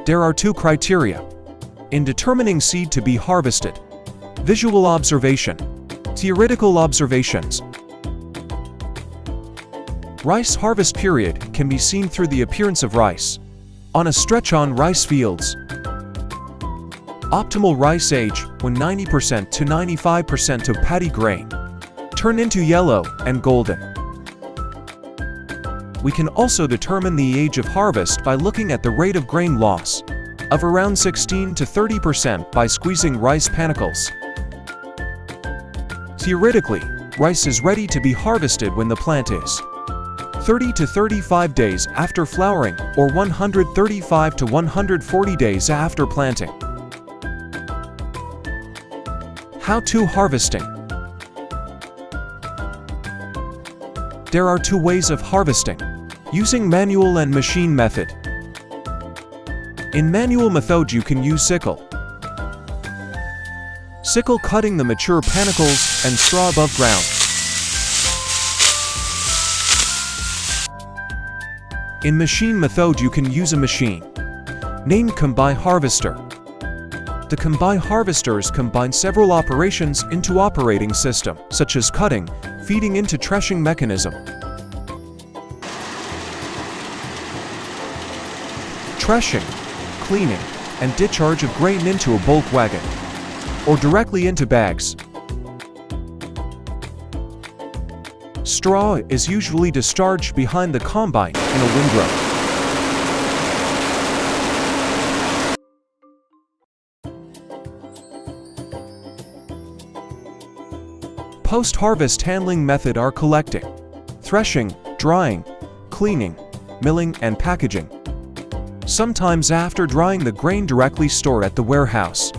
There are two criteria in determining seed to be harvested: visual observation, theoretical observations. Rice harvest period can be seen through the appearance of rice on a stretch on rice fields. Optimal rice age when 90% to 95% of paddy grain turn into yellow and golden. We can also determine the age of harvest by looking at the rate of grain loss of around 16 to 30% by squeezing rice panicles. Theoretically, rice is ready to be harvested when the plant is 30 to 35 days after flowering or 135 to 140 days after planting. How-to harvesting. There are two ways of harvesting, using manual and machine method. In manual method you can use sickle. Sickle cutting the mature panicles and straw above ground. In machine method you can use a machine named Combi Harvester. The Combi Harvesters combine several operations into operating system, such as cutting, feeding into threshing mechanism, threshing, cleaning, and discharge of grain into a bulk wagon, or directly into bags. Straw is usually discharged behind the combine in a windrow. Post-harvest handling method are collecting, threshing, drying, cleaning, milling, and packaging. Sometimes after drying the grain directly stored at the warehouse,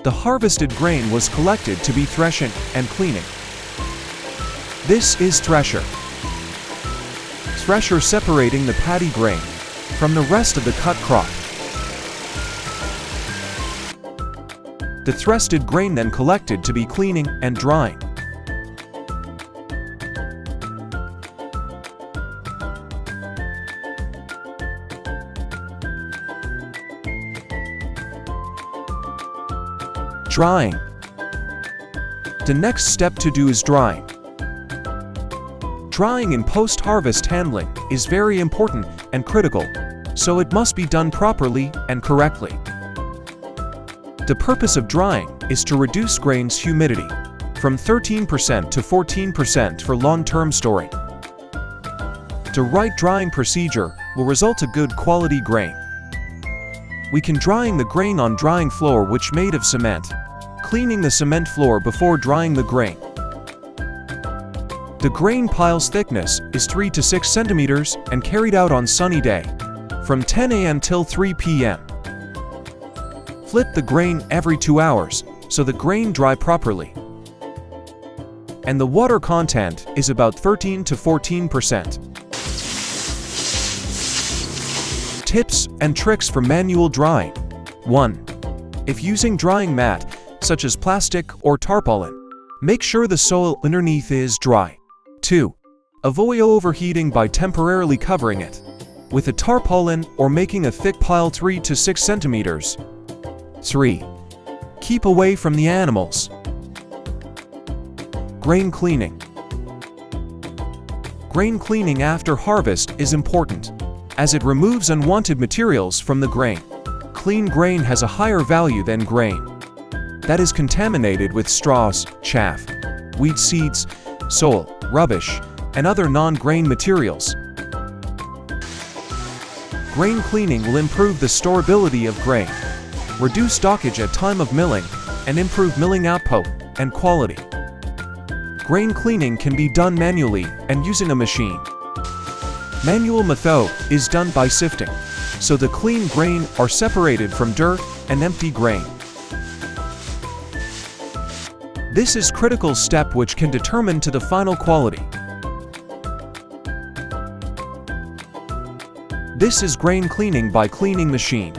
the harvested grain was collected to be threshing and cleaning. This is thresher. Thresher separating the paddy grain from the rest of the cut crop. The threshed grain then collected to be cleaning and drying. Drying. The next step to do is drying. Drying in post-harvest handling is very important and critical, so it must be done properly and correctly. The purpose of drying is to reduce grain's humidity from 13% to 14% for long-term storing. The right drying procedure will result in good quality grain. We can drying the grain on drying floor which made of cement, cleaning the cement floor before drying the grain. The grain pile's thickness is 3 to 6 centimeters and carried out on sunny day from 10 a.m. till 3 p.m. Flip the grain every 2 hours so the grain dry properly. And the water content is about 13 to 14%. Tips and tricks for manual drying. 1. If using drying mat, such as plastic or tarpaulin, make sure the soil underneath is dry. 2. Avoid overheating by temporarily covering it with a tarpaulin or making a thick pile 3 to 6 centimeters. 3. Keep away from the animals. Grain cleaning. Grain cleaning after harvest is important, as it removes unwanted materials from the grain. Clean grain has a higher value than grain that is contaminated with straws, chaff, weed seeds, soil, rubbish, and other non-grain materials. Grain cleaning will improve the storability of grain, reduce stockage at time of milling, and improve milling output and quality. Grain cleaning can be done manually and using a machine. Manual method is done by sifting, so the clean grain are separated from dirt and empty grain. This is critical step which can determine to the final quality. This is grain cleaning by cleaning machine.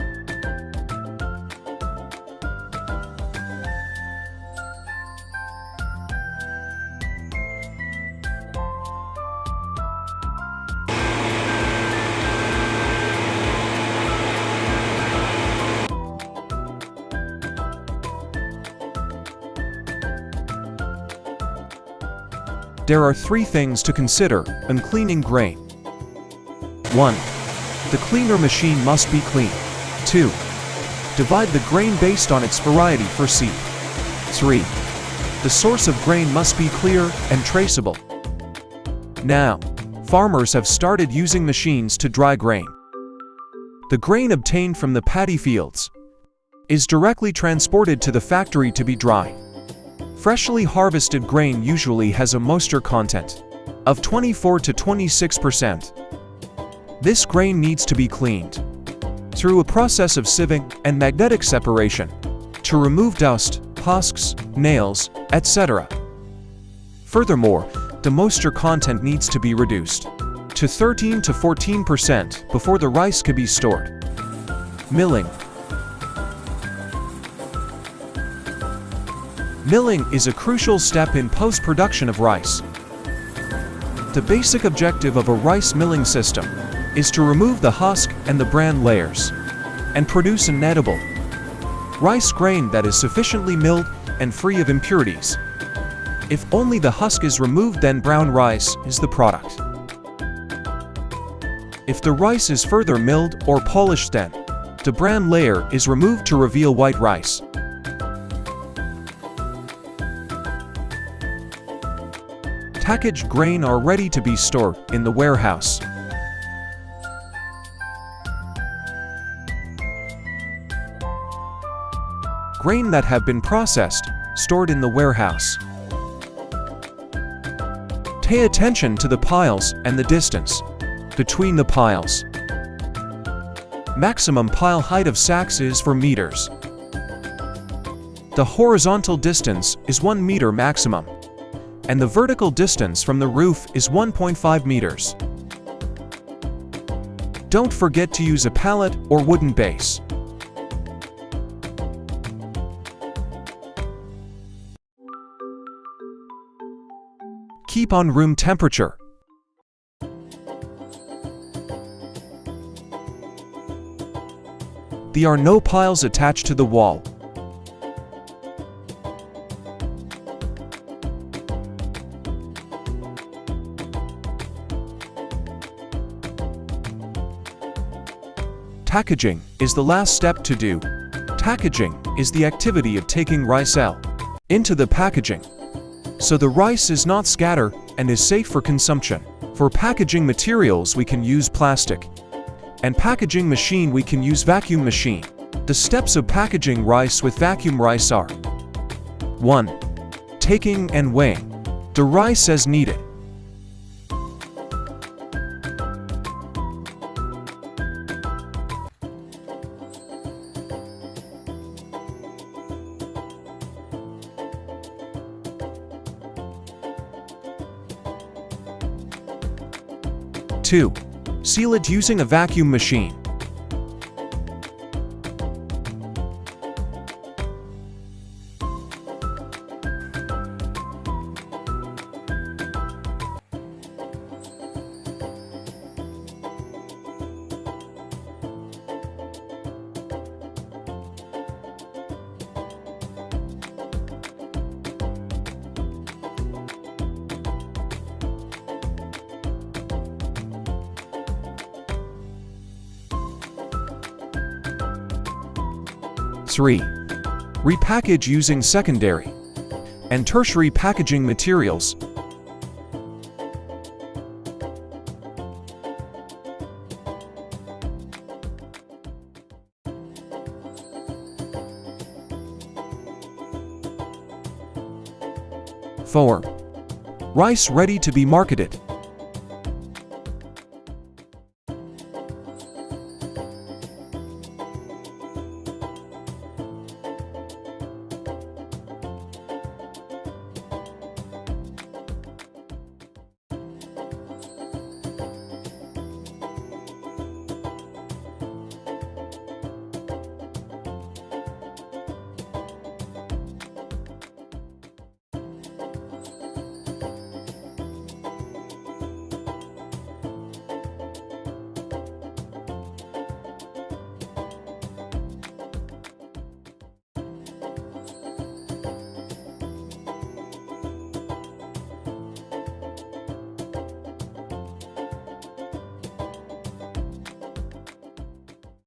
There are 3 things to consider when cleaning grain. 1. The cleaner machine must be clean. 2. Divide the grain based on its variety for seed. 3. The source of grain must be clear and traceable. Now, farmers have started using machines to dry grain. The grain obtained from the paddy fields is directly transported to the factory to be dried. Freshly harvested grain usually has a moisture content of 24 to 26%. This grain needs to be cleaned through a process of sieving and magnetic separation to remove dust, husks, nails, etc. Furthermore, the moisture content needs to be reduced to 13 to 14% before the rice can be stored. Milling. Milling is a crucial step in post-production of rice. The basic objective of a rice milling system is to remove the husk and the bran layers and produce an edible rice grain that is sufficiently milled and free of impurities. If only the husk is removed, then brown rice is the product. If the rice is further milled or polished, then the bran layer is removed to reveal white rice. Packaged grain are ready to be stored in the warehouse. Grain that have been processed, stored in the warehouse. Pay attention to the piles and the distance between the piles. Maximum pile height of sacks is 4 meters. The horizontal distance is 1 meter maximum, and the vertical distance from the roof is 1.5 meters. Don't forget to use a pallet or wooden base. Keep on room temperature. There are no piles attached to the wall. Packaging is the last step to do. Packaging is the activity of taking rice out into the packaging, so the rice is not scattered and is safe for consumption. For packaging materials we can use plastic, and packaging machine we can use vacuum machine. The steps of packaging rice with vacuum rice are: 1. Taking and weighing the rice as needed. 2. Seal it using a vacuum machine. 3. Repackage using secondary and tertiary packaging materials. 4. Rice ready to be marketed.